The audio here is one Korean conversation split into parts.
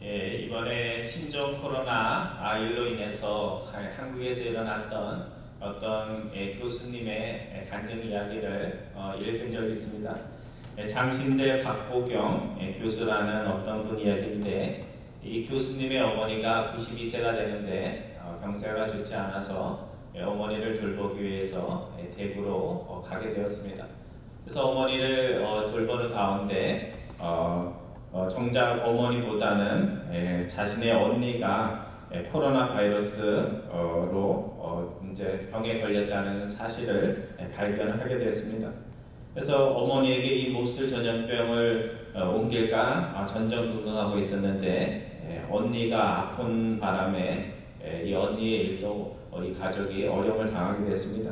이번에 신종 코로나19로 인해서 한국에서 일어났던 어떤 교수님의 간증 이야기를 읽은 적이 있습니다. 장신대 박보경 교수라는 어떤 분 이야기인데, 이 교수님의 어머니가 92세가 되는데 병세가 좋지 않아서 어머니를 돌보기 위해서 대구로 가게 되었습니다. 그래서 어머니를 돌보는 가운데 정작 어머니보다는 자신의 언니가 코로나 바이러스로 이제 병에 걸렸다는 사실을 발견을 하게 되었습니다. 그래서 어머니에게 이 몹쓸 전염병을 옮길까 전전긍긍하고 있었는데, 언니가 아픈 바람에 이 언니의 일도 이 가족이 어려움을 당하게 되었습니다.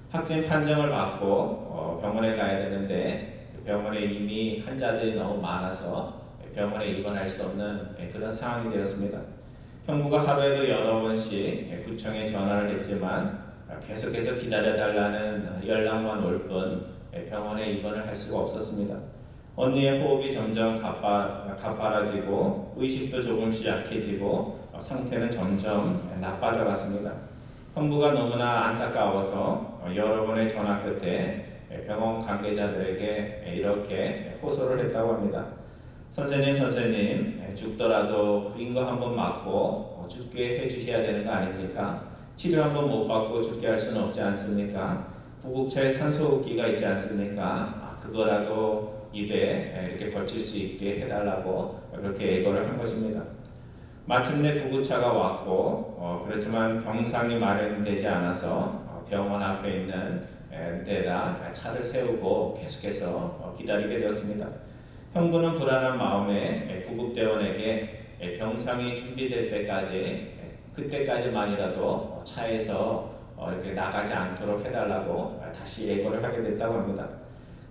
확진 판정을 받고 병원에 가야 되는데, 병원에 이미 환자들이 너무 많아서 병원에 입원할 수 없는 그런 상황이 되었습니다. 형부가 하루에도 여러 번씩 구청에 전화를 했지만 계속해서 기다려달라는 연락만 올 뿐 병원에 입원을 할 수가 없었습니다. 언니의 호흡이 점점 가빠라지고 의식도 조금씩 약해지고 상태는 점점 나빠져 갔습니다. 형부가 너무나 안타까워서 여러 번의 전화 끝에 병원 관계자들에게 이렇게 호소를 했다고 합니다. 선생님, 죽더라도 인거 한번 맞고 죽게 해주셔야 되는 거 아닙니까? 치료 한번 못 받고 죽게 할 수는 없지 않습니까? 구급차에 산소호흡기가 있지 않습니까? 그거라도 입에 이렇게 걸칠 수 있게 해달라고 그렇게 애걸을 한 것입니다. 마침내 구급차가 왔고 그렇지만 병상이 마련되지 않아서 병원 앞에 있는 데다 차를 세우고 계속해서 기다리게 되었습니다. 형부는 불안한 마음에 구급대원에게 병상이 준비될 때까지, 그때까지만이라도 차에서 이렇게 나가지 않도록 해달라고 다시 예고를 하게 됐다고 합니다.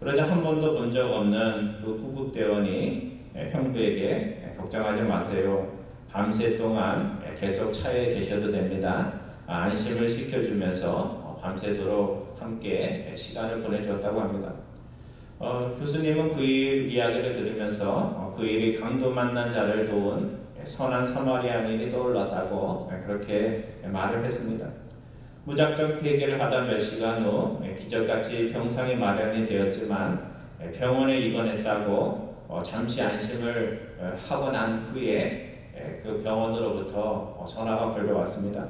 그러자 한 번도 본 적 없는 그 구급대원이 형부에게 걱정하지 마세요. 밤새 동안 계속 차에 계셔도 됩니다. 안심을 시켜주면서 밤새도록 함께 시간을 보내주었다고 합니다. 교수님은 그 일 이야기를 들으면서 그 일이 강도 만난 자를 도운 선한 사마리아인이 떠올랐다고 그렇게 말을 했습니다. 무작정 대기를 하다 몇 시간 후 기적같이 병상이 마련이 되었지만 병원에 입원했다고 잠시 안심을 하고 난 후에 그 병원으로부터 전화가 걸려왔습니다.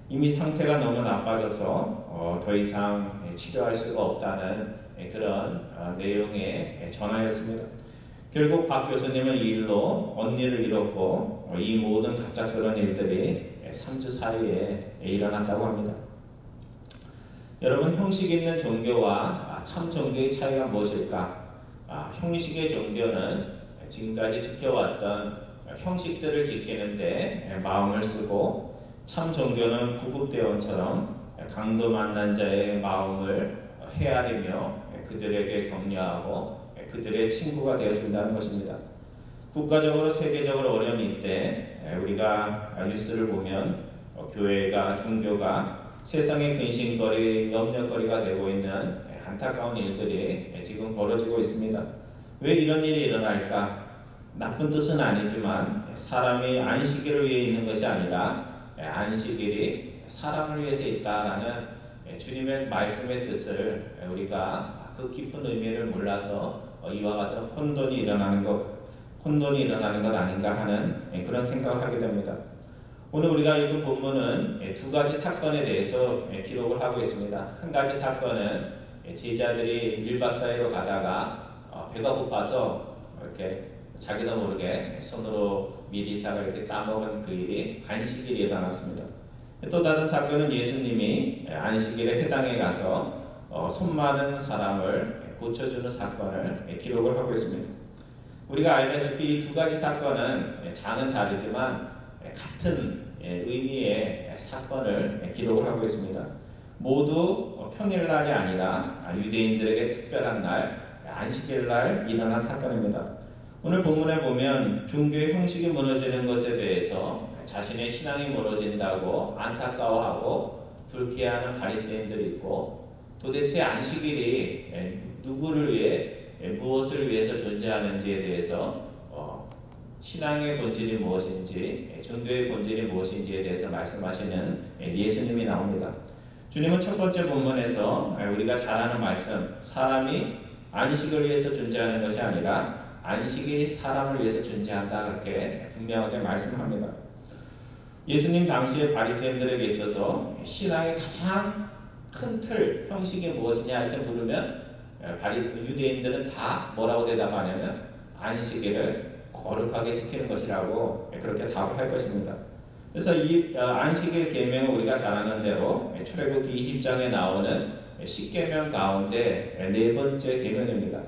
이미 상태가 너무 나빠져서 더 이상 치료할 수가 없다는 그런 내용의 전화였습니다. 결국 박 교수님은 이 일로 언니를 잃었고 이 모든 갑작스러운 일들이 3주 사이에 일어났다고 합니다. 여러분, 형식 있는 종교와 참 종교의 차이가 무엇일까? 형식의 종교는 지금까지 지켜왔던 형식들을 지키는데 마음을 쓰고, 참 종교는 구급대원처럼 강도 만난 자의 마음을 헤아리며 그들에게 격려하고 그들의 친구가 되어준다는 것입니다. 국가적으로 세계적으로 어려움이 있때 우리가 뉴스를 보면 교회가, 종교가 세상의 근심거리, 염려거리가 되고 있는 안타까운 일들이 지금 벌어지고 있습니다. 왜 이런 일이 일어날까? 나쁜 뜻은 아니지만 사람이 안식일을 위해 있는 것이 아니라 안식일이 사람을 위해서 있다라는 주님의 말씀의 뜻을 우리가 그 깊은 의미를 몰라서 이와 같은 혼돈이 일어나는 것 아닌가 하는 그런 생각을 하게 됩니다. 오늘 우리가 읽은 본문은 두 가지 사건에 대해서 기록을 하고 있습니다. 한 가지 사건은 제자들이 1박 4일로 가다가 배가 고파서 이렇게 자기도 모르게 손으로 미리사를 이렇게 따먹은 그 일이 안식일에 일어났습니다. 또 다른 사건은 예수님이 안식일에 회당에 가서 손 마른 사람을 고쳐주는 사건을 기록을 하고 있습니다. 우리가 알다시피 이 두 가지 사건은 장은 다르지만 같은 의미의 사건을 기록을 하고 있습니다. 모두 평일날이 아니라 유대인들에게 특별한 날, 안식일날 일어난 사건입니다. 오늘 본문에 보면 종교의 형식이 무너지는 것에 대해서 자신의 신앙이 무너진다고 안타까워하고 불쾌해하는 바리새인들이 있고, 도대체 안식일이 누구를 위해, 무엇을 위해서 존재하는지에 대해서 신앙의 본질이 무엇인지, 전도의 본질이 무엇인지에 대해서 말씀하시는 예수님이 나옵니다. 주님은 첫 번째 본문에서 우리가 잘 아는 말씀, 사람이 안식을 위해서 존재하는 것이 아니라 안식이 사람을 위해서 존재한다, 그렇게 분명하게 말씀합니다. 예수님 당시의 바리새인들에게 있어서 신앙의 가장 큰 틀, 형식이 무엇이냐 이렇게 물으면 유대인들은 다 뭐라고 대답하냐면 안식일을 거룩하게 지키는 것이라고 그렇게 답을 할 것입니다. 그래서 이 안식일 계명은 우리가 잘 아는 대로 출애굽기 20장에 나오는 10계명 가운데 네 번째 계명입니다.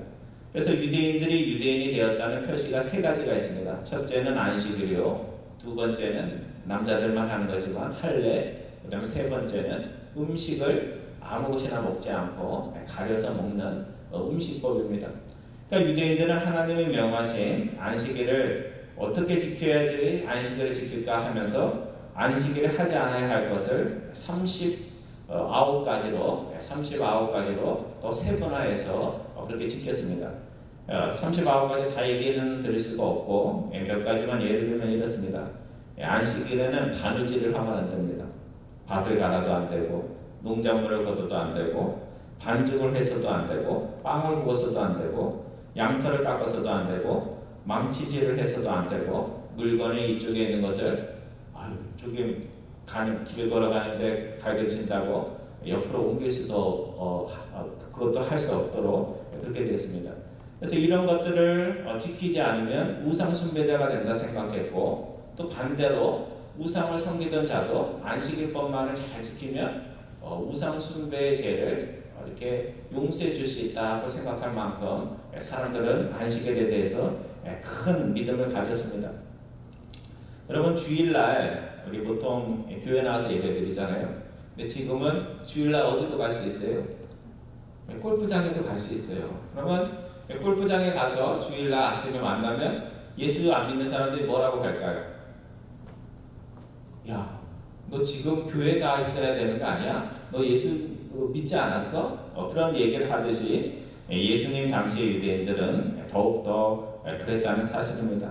그래서 유대인들이 유대인이 되었다는 표시가 세 가지가 있습니다. 첫째는 안식일이요, 두 번째는 남자들만 하는 거지만 할례, 그 다음에 세 번째는 음식을 아무 것이나 먹지 않고 가려서 먹는 음식법입니다. 그러니까 유대인들은 하나님이 명하신 안식일을 어떻게 지켜야지 안식일을 지킬까 하면서 안식일을 하지 않아야 할 것을 39가지로 또 세분화해서 그렇게 지켰습니다. 39가지 다 얘기는 드릴 수가 없고 몇 가지만 예를 들면 이렇습니다. 안식일에는 바느질을 하면 안 됩니다. 밭을 갈아도 안 되고, 농작물을 거둬도 안 되고, 반죽을 해서도 안 되고, 빵을 구워서도 안 되고, 양털을 깎아서도 안 되고, 망치질을 해서도 안 되고, 물건이 이쪽에 있는 것을 저기 길 걸어가는데 갈겨친다고 옆으로 옮길 수도 그것도 할 수 없도록 그렇게 되었습니다. 그래서 이런 것들을 지키지 않으면 우상 숭배자가 된다 생각했고, 또 반대로 우상을 섬기던 자도 안식일법만을 잘 지키면 우상 숭배의 죄를 이렇게 용서해 줄 수 있다고 생각할 만큼 사람들은 안식일에 대해서 큰 믿음을 가졌습니다. 여러분, 주일날 우리 보통 교회 나와서 예배드리잖아요. 근데 지금은 주일날 어디도 갈 수 있어요? 골프장에도 갈 수 있어요. 그러면 골프장에 가서 주일날 아침에 만나면 예수 안 믿는 사람들이 뭐라고 할까요? 야, 너 지금 교회 가 있어야 되는 거 아니야? 너 예수 믿지 않았어? 그런 얘기를 하듯이 예수님 당시의 유대인들은 더욱더 그랬다는 사실입니다.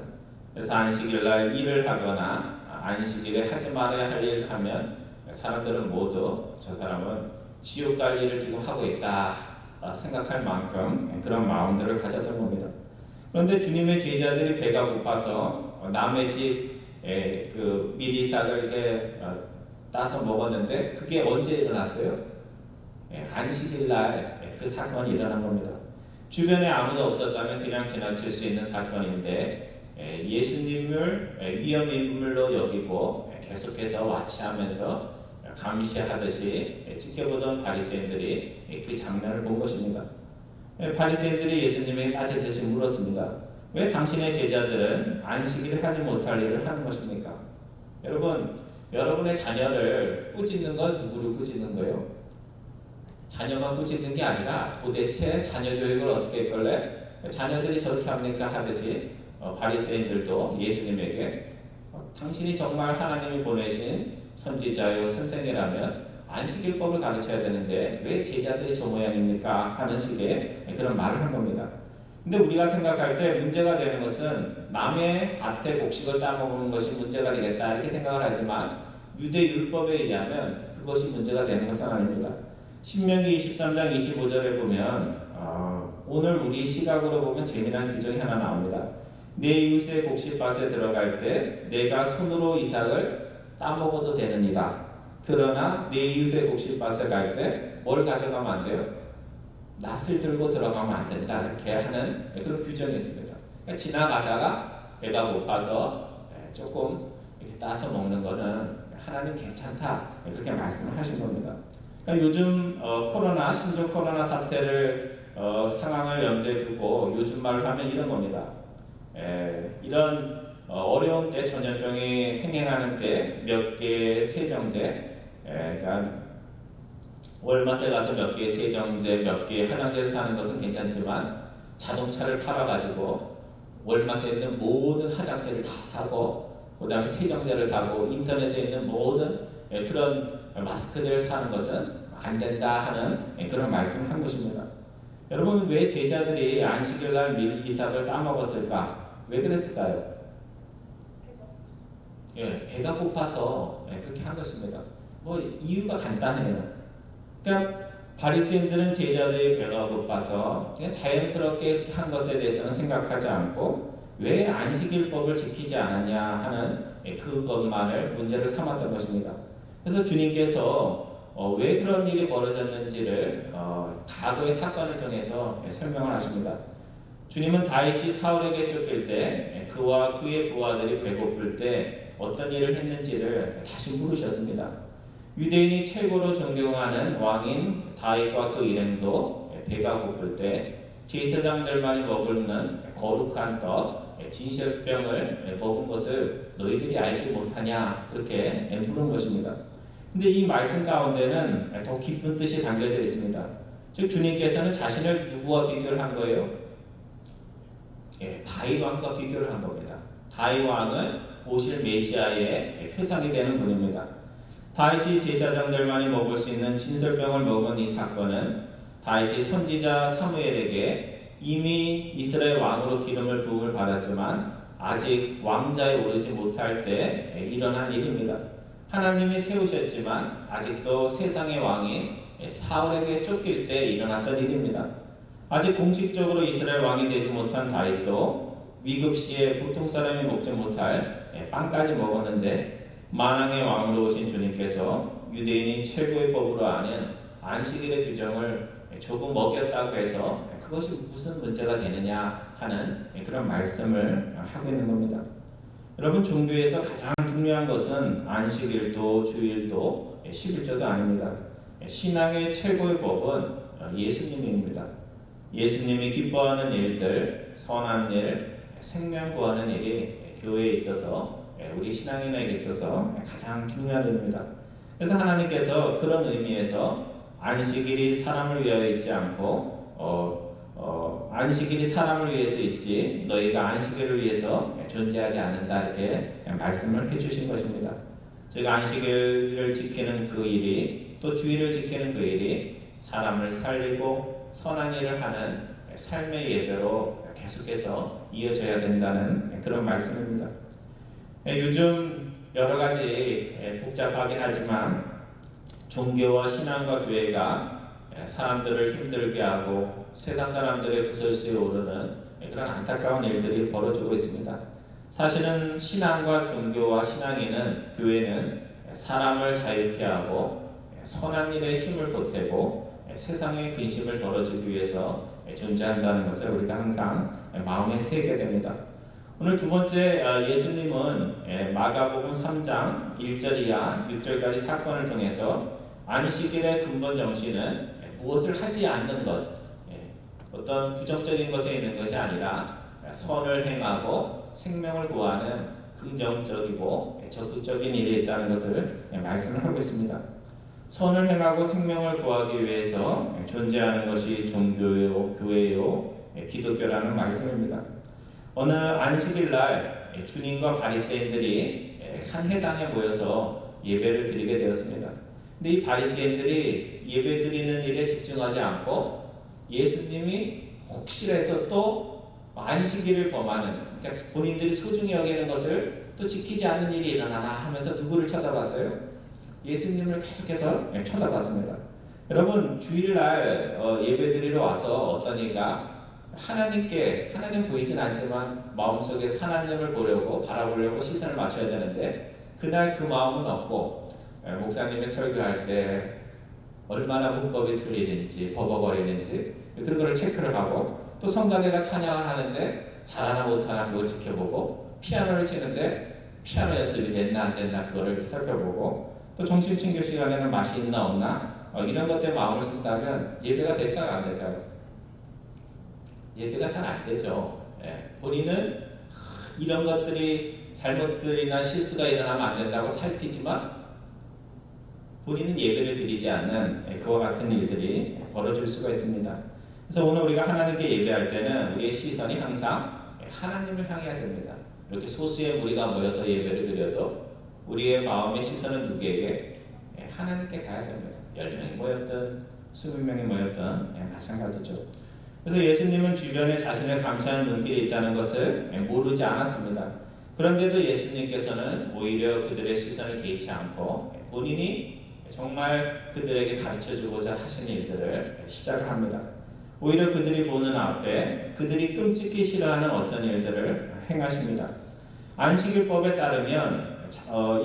그래서 안식일날 일을 하거나 안식일에 하지 말아야 할 일을 하면 사람들은 모두 저 사람은 지옥 갈 일을 지금 하고 있다 생각할 만큼 그런 마음들을 가졌던 겁니다. 그런데 주님의 제자들이 배가 고파서 남의 집 그 미리삭을 이렇게 따서 먹었는데 그게 언제 일어났어요? 안식일날 그 사건이 일어난 겁니다. 주변에 아무도 없었다면 그냥 지나칠 수 있는 사건인데 예수님을 위험인물로 여기고 계속해서 와치하면서 감시하듯이 지켜보던 바리새인들이 그 장면을 본 것입니다. 바리새인들이 예수님에게 따지듯이 물었습니다. 왜 당신의 제자들은 안식일을 하지 못할 일을 하는 것입니까? 여러분의 자녀를 꾸짖는 건 누구를 꾸짖는 거예요? 자녀만 꾸짖는 게 아니라 도대체 자녀 교육을 어떻게 했길래 자녀들이 저렇게 합니까? 하듯이 바리새인들도 예수님에게 당신이 정말 하나님이 보내신 선지자요 선생이라면 안식일법을 가르쳐야 되는데 왜 제자들이 저 모양입니까? 하는 식의 그런 말을 한 겁니다. 근데 우리가 생각할 때 문제가 되는 것은 남의 밭의 곡식을 따먹는 것이 문제가 되겠다 이렇게 생각을 하지만 유대 율법에 의하면 그것이 문제가 되는 것은 아닙니다. 신명기 23장 25절에 보면 오늘 우리 시각으로 보면 재미난 규정이 하나 나옵니다. 내 이웃의 곡식밭에 들어갈 때 내가 손으로 이삭을 따먹어도 되느니라. 그러나 내 이웃의 곡식밭에 갈 때 뭘 가져가면 안 돼요? 낫을 들고 들어가면 안 된다 이렇게 하는 그런 규정이 있습니다. 그러니까 지나가다가 배가 고파서 조금 이렇게 따서 먹는 거는 하나님 괜찮다 그렇게 말씀을 하신 겁니다. 그러니까 요즘 신종 코로나 사태를 상황을 염두에 두고 요즘 말로 하면 이런 겁니다. 이런 어려운 때 전염병이 행행하는 때 몇 개의 세정제, 그러니까 월마트에 가서 몇 개의 세정제, 몇 개의 화장제를 사는 것은 괜찮지만 자동차를 팔아가지고 월마트에 있는 모든 화장제를 다 사고 그 다음에 세정제를 사고 인터넷에 있는 모든 그런 마스크들을 사는 것은 안 된다 하는 그런 말씀을 한 것입니다. 여러분, 왜 제자들이 안식일날 이삭을 따먹었을까? 왜 그랬을까요? 배가 고파서 그렇게 한 것입니다. 뭐 이유가 간단해요. 그러니까 바리새인들은 제자들이 배가 고파서 그냥 자연스럽게 이렇게 한 것에 대해서는 생각하지 않고 왜 안식일법을 지키지 않았냐 하는 그것만을 문제를 삼았던 것입니다. 그래서 주님께서 왜 그런 일이 벌어졌는지를 과거의 사건을 통해서 설명을 하십니다. 주님은 다윗이 사울에게 쫓길 때 그와 그의 부하들이 배고플 때 어떤 일을 했는지를 다시 물으셨습니다. 유대인이 최고로 존경하는 왕인 다윗과 그 일행도 배가 고플 때 제사장들만이 먹는 거룩한 떡 진설병을 먹은 것을 너희들이 알지 못하냐 그렇게 물은 것입니다. 근데 이 말씀 가운데는 더 깊은 뜻이 담겨져 있습니다. 즉 주님께서는 자신을 누구와 비교를 한 거예요? 다윗 왕과 비교를 한 겁니다. 다윗 왕은 오실 메시아의 표상이 되는 분입니다. 다윗이 제사장들만이 먹을 수 있는 진설병을 먹은 이 사건은 다윗이 선지자 사무엘에게 이미 이스라엘 왕으로 기름을 부음을 받았지만 아직 왕자에 오르지 못할 때 일어난 일입니다. 하나님이 세우셨지만 아직도 세상의 왕인 사울에게 쫓길 때 일어났던 일입니다. 아직 공식적으로 이스라엘 왕이 되지 못한 다윗도 위급시에 보통 사람이 먹지 못할 빵까지 먹었는데 만왕의 왕으로 오신 주님께서 유대인이 최고의 법으로 아는 안식일의 규정을 조금 먹였다고 해서 그것이 무슨 문제가 되느냐 하는 그런 말씀을 하고 있는 겁니다. 여러분, 종교에서 가장 중요한 것은 안식일도 주일도 11조도 아닙니다. 신앙의 최고의 법은 예수님입니다. 예수님이 기뻐하는 일들, 선한 일, 생명 구하는 일이 교회에 있어서 우리 신앙인에게 있어서 가장 중요한 일입니다. 그래서 하나님께서 그런 의미에서 안식일이 사람을 위하여 있지 않고 안식일이 사람을 위해서 있지 너희가 안식일을 위해서 존재하지 않는다 이렇게 말씀을 해주신 것입니다. 즉 안식일을 지키는 그 일이 또 주일을 지키는 그 일이 사람을 살리고 선한 일을 하는 삶의 예배로 계속해서 이어져야 된다는 그런 말씀입니다. 요즘 여러 가지 복잡하긴 하지만 종교와 신앙과 교회가 사람들을 힘들게 하고 세상 사람들의 구설수에 오르는 그런 안타까운 일들이 벌어지고 있습니다. 사실은 신앙과 종교와 신앙인은 교회는 사람을 자유케 하고 선한 일에 힘을 보태고 세상의 근심을 덜어주기 위해서 존재한다는 것을 우리가 항상 마음에 새게 됩니다. 오늘 두 번째 예수님은 마가복음 3장 1절 이하 6절까지 사건을 통해서 안식일의 근본 정신은 무엇을 하지 않는 것, 어떤 부정적인 것에 있는 것이 아니라 선을 행하고 생명을 구하는 긍정적이고 적극적인 일이 있다는 것을 말씀을 하고 있습니다. 선을 행하고 생명을 구하기 위해서 존재하는 것이 종교요, 교회요, 기독교라는 말씀입니다. 어느 안식일 날 주님과 바리새인들이 한 회당에 모여서 예배를 드리게 되었습니다. 근데 이 바리새인들이 예배 드리는 일에 집중하지 않고 예수님이 혹시라도 또 안식일을 범하는, 그러니까 본인들이 소중히 여기는 것을 또 지키지 않는 일이 일어나나 하면서 누구를 쳐다봤어요? 예수님을 계속해서 쳐다봤습니다. 여러분, 주일날 예배 드리러 와서 어떤 이가 하나님 보이진 않지만 마음속에 하나님을 보려고 바라보려고 시선을 맞춰야 되는데 그날 그 마음은 없고 목사님이 설교할 때 얼마나 문법이 틀리는지 버벅거리는지 그런 걸 체크를 하고 또 성가대가 찬양을 하는데 잘하나 못하나 그걸 지켜보고 피아노를 치는데 피아노 연습이 됐나 안 됐나 그거를 살펴보고 또 정신충격 시간에는 맛이 있나 없나 이런 것들에 마음을 쓴다면 예배가 될까요 안 될까요? 예배가 잘 안 되죠. 본인은 이런 것들이 잘못들이나 실수가 일어나면 안 된다고 살피지만 본인은 예배를 드리지 않는 그와 같은 일들이 벌어질 수가 있습니다. 그래서 오늘 우리가 하나님께 예배할 때는 우리의 시선이 항상 하나님을 향해야 됩니다. 이렇게 소수의 무리가 모여서 예배를 드려도 우리의 마음의 시선은 누구에게? 하나님께 가야 됩니다. 10명이 모였든 20명이 모였든 마찬가지죠. 그래서 예수님은 주변에 자신을 감시하는 눈길이 있다는 것을 모르지 않았습니다. 그런데도 예수님께서는 오히려 그들의 시선을 개의치 않고 본인이 정말 그들에게 가르쳐주고자 하신 일들을 시작합니다. 오히려 그들이 보는 앞에 그들이 끔찍히 싫어하는 어떤 일들을 행하십니다. 안식일법에 따르면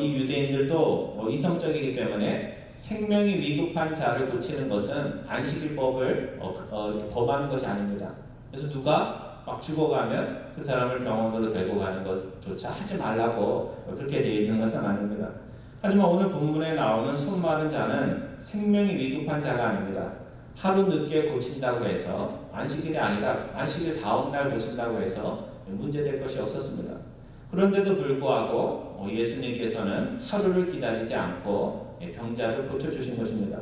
이 유대인들도 이성적이기 때문에 생명이 위급한 자를 고치는 것은 안식일법을 이렇게 범하는 것이 아닙니다. 그래서 누가 막 죽어가면 그 사람을 병원으로 데리고 가는 것조차 하지 말라고 그렇게 되어 있는 것은 아닙니다. 하지만 오늘 본문에 나오는 손 마른 자는 생명이 위급한 자가 아닙니다. 하루 늦게 고친다고 해서 안식일이 아니라 안식일 다음 날 고친다고 해서 문제될 것이 없었습니다. 그런데도 불구하고 예수님께서는 하루를 기다리지 않고 병자를 고쳐주신 것입니다.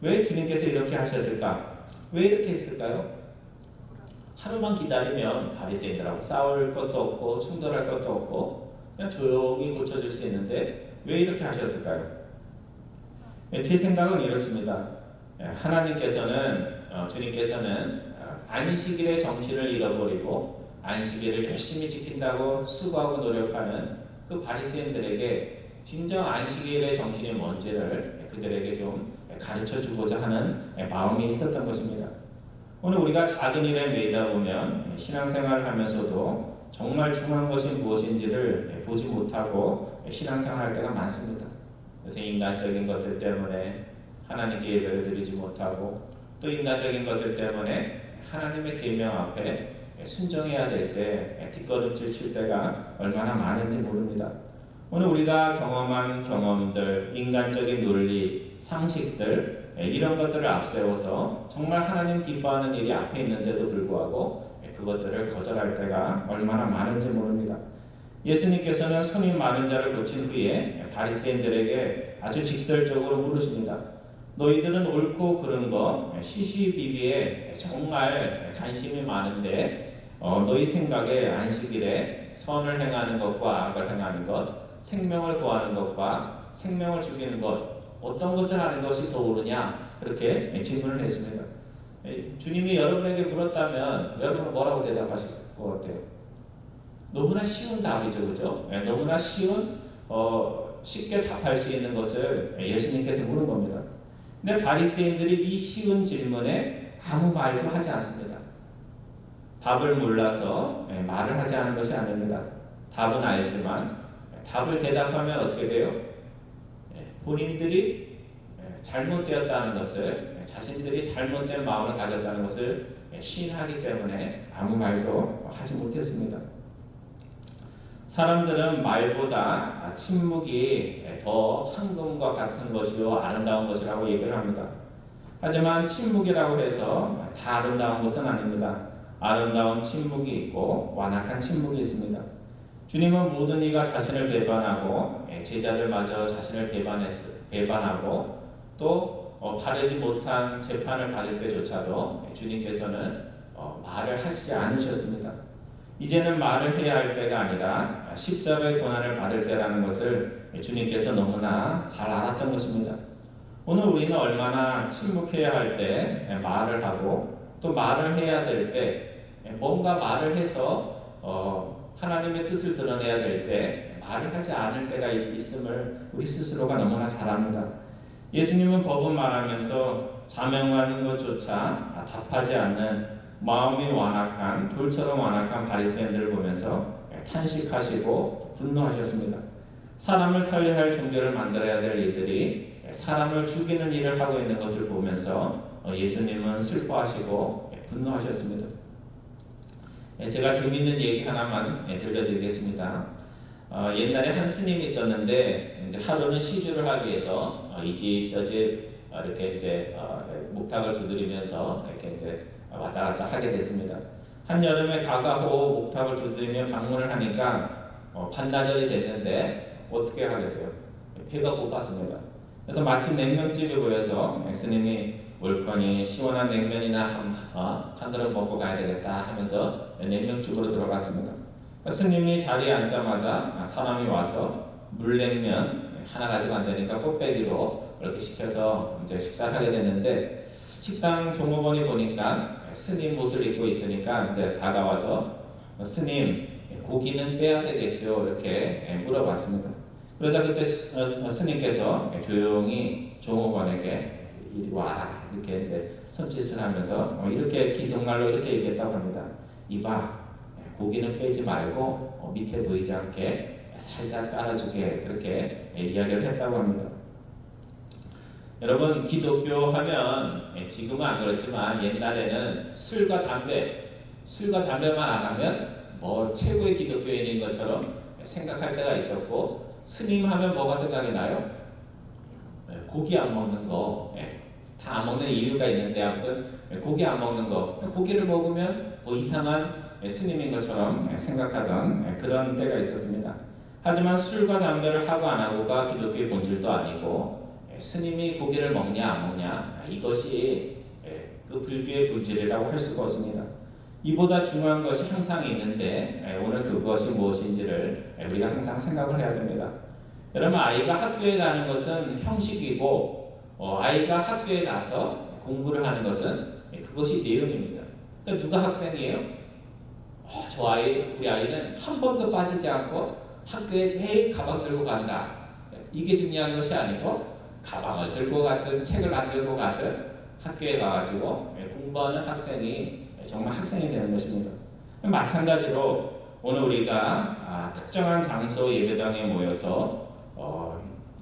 왜 주님께서 이렇게 하셨을까? 왜 이렇게 했을까요? 하루만 기다리면 바리새인들하고 싸울 것도 없고 충돌할 것도 없고 그냥 조용히 고쳐줄 수 있는데 왜 이렇게 하셨을까요? 제 생각은 이렇습니다. 주님께서는 안식일의 정신을 잃어버리고 안식일을 열심히 지킨다고 수고하고 노력하는 그 바리새인들에게 진정 안식일의 정신이 뭔지를 그들에게 좀 가르쳐주고자 하는 마음이 있었던 것입니다. 오늘 우리가 작은 일에 매이다 보면 신앙생활을 하면서도 정말 중요한 것이 무엇인지를 보지 못하고 신앙생활할 때가 많습니다. 그래서 인간적인 것들 때문에 하나님께 예배를 드리지 못하고 또 인간적인 것들 때문에 하나님의 계명 앞에 순종해야 될 때 뒷걸음질 칠 때가 얼마나 많은지 모릅니다. 오늘 우리가 경험한 경험들, 인간적인 논리, 상식들 이런 것들을 앞세워서 정말 하나님 기뻐하는 일이 앞에 있는데도 불구하고 그것들을 거절할 때가 얼마나 많은지 모릅니다. 예수님께서는 손이 마른 자를 고친 후에 바리새인들에게 아주 직설적으로 물으십니다. 너희들은 옳고 그른 거 시시비비에 정말 관심이 많은데 너희 생각에 안식일에 선을 행하는 것과 악을 행하는 것, 생명을 구하는 것과 생명을 죽이는 것 어떤 것을 하는 것이 더 옳으냐 그렇게 질문을 했습니다. 주님이 여러분에게 물었다면 여러분은 뭐라고 대답하실 것 같아요? 너무나 쉬운 답이죠, 그죠? 너무나 쉬운 쉽게 답할 수 있는 것을 예수님께서 물은 겁니다. 근데 바리새인들이 이 쉬운 질문에 아무 말도 하지 않습니다. 답을 몰라서 말을 하지 않은 것이 아닙니다. 답은 알지만 답을 대답하면 어떻게 돼요? 본인들이 잘못되었다는 것을 자신들이 잘못된 마음을 가졌다는 것을 시인하기 때문에 아무 말도 하지 못했습니다. 사람들은 말보다 침묵이 더 황금과 같은 것이요 아름다운 것이라고 얘기를 합니다. 하지만 침묵이라고 해서 다 아름다운 것은 아닙니다. 아름다운 침묵이 있고 완악한 침묵이 있습니다. 주님은 모든 이가 자신을 배반하고 제자들마저 자신을 배반하고 또 바르지 못한 재판을 받을 때조차도 주님께서는 말을 하시지 않으셨습니다. 이제는 말을 해야 할 때가 아니라 십자가의 고난을 받을 때라는 것을 주님께서 너무나 잘 알았던 것입니다. 오늘 우리는 얼마나 침묵해야 할 때 말을 하고 또 말을 해야 될 때 뭔가 말을 해서 하나님의 뜻을 드러내야 될 때 말을 하지 않을 때가 있음을 우리 스스로가 너무나 잘 압니다. 예수님은 법은 말하면서 자명하는 것조차 답하지 않는 마음이 완악한 돌처럼 완악한 바리새인들을 보면서 탄식하시고 분노하셨습니다. 사람을 살려야 할 종교를 만들어야 될 이들이 사람을 죽이는 일을 하고 있는 것을 보면서 예수님은 슬퍼하시고 분노하셨습니다. 제가 재미있는 얘기 하나만 들려드리겠습니다. 옛날에 한 스님이 있었는데 이제 하루는 시주를 하기 위해서 이 집 저 집 이렇게 이제 목탁을 두드리면서 이렇게 이제 왔다 갔다 하게 됐습니다. 한 여름에 가가호 목탁을 두드리며 방문을 하니까 반나절이 됐는데 어떻게 하겠어요? 배가 고팠습니다. 그래서 마침 냉면집이 보여서 스님이 올커니 시원한 냉면이나 한 그릇 먹고 가야 되겠다 하면서 냉면집으로 들어갔습니다. 스님이 자리에 앉자마자 사람이 와서 물냉면 하나 가지고 안 되니까 꽃배기로 이렇게 시켜서 이제 식사를 하게 됐는데 식당 종업원이 보니까 스님 옷을 입고 있으니까 이제 다가와서 스님 고기는 빼야 되겠죠. 이렇게 물어봤습니다. 그러자 그때 스님께서 조용히 종업원에게 이리 와라 이렇게 이제 손짓을 하면서 이렇게 기속말로 이렇게 얘기했다고 합니다. 이봐, 고기는 빼지 말고 밑에 보이지 않게 살짝 깔아주게 그렇게 이야기를 했다고 합니다. 여러분, 기독교 하면 지금은 안 그렇지만 옛날에는 술과 담배만 안 하면 뭐 최고의 기독교인인 것처럼 생각할 때가 있었고, 스님 하면 뭐가 생각이 나요? 고기 안 먹는 거. 다 안 먹는 이유가 있는데 아무튼 고기 안 먹는 거. 고기를 먹으면 뭐 이상한 스님인 것처럼 생각하던 그런 때가 있었습니다. 하지만 술과 담배를 하고 안 하고가 기독교의 본질도 아니고, 스님이 고기를 먹냐 안 먹냐 이것이 그 불교의 본질이라고 할 수가 없습니다. 이보다 중요한 것이 항상 있는데 오늘 그것이 무엇인지를 우리가 항상 생각을 해야 됩니다. 여러분, 아이가 학교에 가는 것은 형식이고 아이가 학교에 가서 공부를 하는 것은 그것이 내용입니다. 그러니까 누가 학생이에요? 우리 아이는 한 번도 빠지지 않고 학교에 매일 가방 들고 간다. 이게 중요한 것이 아니고, 가방을 들고 가든 책을 안 들고 가든 학교에 가가지고 공부하는 학생이 정말 학생이 되는 것입니다. 마찬가지로 오늘 우리가 특정한 장소 예배당에 모여서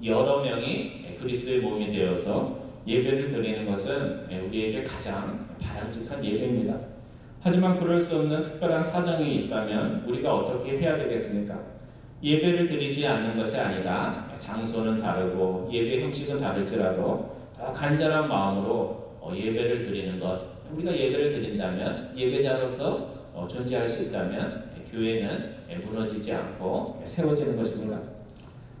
여러 명이 그리스도의 몸이 되어서 예배를 드리는 것은 우리에게 가장 바람직한 예배입니다. 하지만 그럴 수 없는 특별한 사정이 있다면 우리가 어떻게 해야 되겠습니까? 예배를 드리지 않는 것이 아니라 장소는 다르고 예배 형식은 다를지라도 더 간절한 마음으로 예배를 드리는 것, 우리가 예배를 드린다면, 예배자로서 존재할 수 있다면 교회는 무너지지 않고 세워지는 것입니다.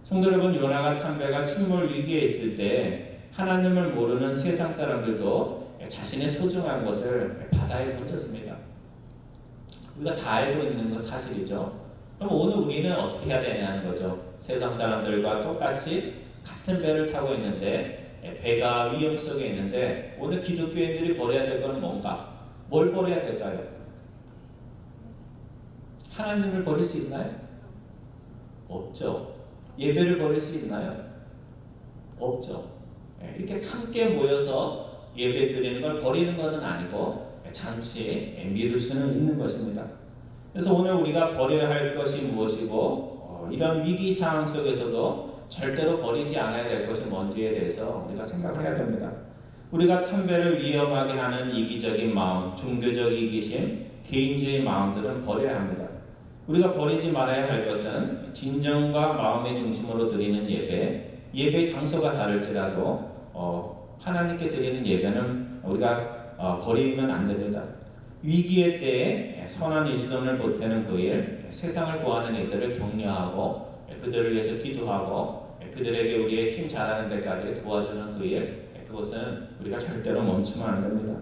성도 여러분, 요나가 탐배가 침몰 위기에 있을 때 하나님을 모르는 세상 사람들도 자신의 소중한 것을 바다에 던졌습니다. 우리가 다 알고 있는 건 사실이죠. 그럼 오늘 우리는 어떻게 해야 되냐는 거죠. 세상 사람들과 똑같이 같은 배를 타고 있는데 배가 위험 속에 있는데 오늘 기독교인들이 버려야 될 것은 뭔가? 뭘 버려야 될까요? 하나님을 버릴 수 있나요? 없죠. 예배를 버릴 수 있나요? 없죠. 이렇게 함께 모여서 예배 드리는 걸 버리는 것은 아니고 잠시 미룰 수는 있는 것입니다. 그래서 오늘 우리가 버려야 할 것이 무엇이고 이런 위기 상황 속에서도 절대로 버리지 않아야 될 것이 뭔지에 대해서 우리가 생각을 해야 됩니다. 우리가 탐배를 위험하게 하는 이기적인 마음, 종교적 이기심, 개인주의 마음들은 버려야 합니다. 우리가 버리지 말아야 할 것은 진정과 마음의 중심으로 드리는 예배 장소가 다를지라도 하나님께 드리는 예배는 우리가 버리면 안 됩니다. 위기의 때에 선한 일손을 보태는 그 일, 세상을 구하는 이들을 격려하고 그들을 위해서 기도하고 그들에게 우리의 힘 자라는 데까지 도와주는 그 일, 그것은 우리가 절대로 멈추면 안 됩니다.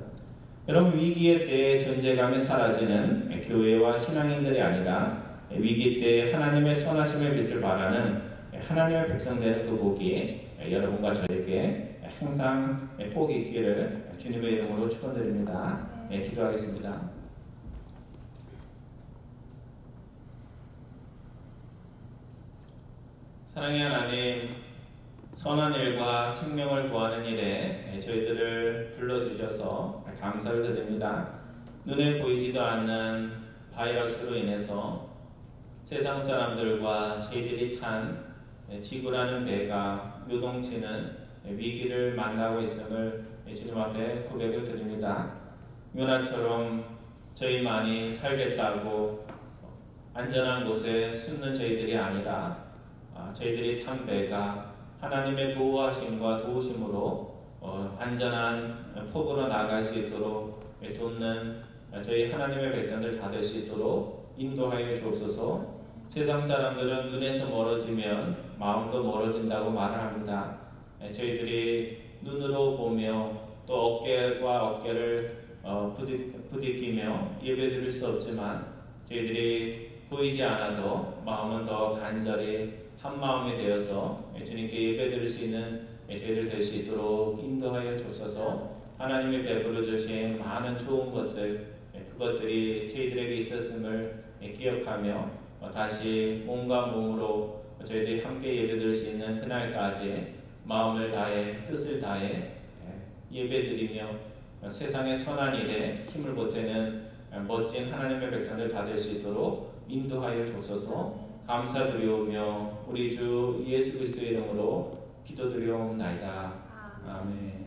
여러분, 위기의 때에 존재감이 사라지는 교회와 신앙인들이 아니라 위기 때에 하나님의 선하심의 빛을 발하는 하나님의 백성 되는 그 복이 여러분과 저에게 항상 꼭 있기를 주님의 이름으로 축원드립니다. 기도하겠습니다. 사랑의 하나님, 선한 일과 생명을 구하는 일에 저희들을 불러주셔서 감사를 드립니다. 눈에 보이지도 않는 바이러스로 인해서 세상 사람들과 저희들이 탄 지구라는 배가 요동치는 위기를 만나고 있음을 주님 앞에 고백을 드립니다. 요나처럼 저희만이 살겠다고 안전한 곳에 숨는 저희들이 아니라 저희들이 탄 배가 하나님의 보호하심과 도우심으로 안전한 폭으로 나아갈 수 있도록 돕는 저희 하나님의 백성들 다 될 수 있도록 인도하여 주옵소서. 세상 사람들은 눈에서 멀어지면 마음도 멀어진다고 말을 합니다. 저희들이 눈으로 보며 또 어깨와 어깨를 부딪히며 예배드릴 수 없지만 저희들이 보이지 않아도 마음은 더 간절히 한 마음이 되어서 주님께 예배드릴 수 있는 저희들 될 수 있도록 인도하여 주옵소서. 하나님이 베풀어 주신 많은 좋은 것들, 그것들이 저희들에게 있었음을 기억하며 다시 몸과 몸으로 저희들이 함께 예배드릴 수 있는 그날까지 마음을 다해 뜻을 다해 예배드리며 세상의 선한 일에 힘을 보태는 멋진 하나님의 백성들 다 될 수 있도록 인도하여 주옵소서. 감사드리오며 우리 주 예수 그리스도의 이름으로 기도드리옵나이다. 아멘.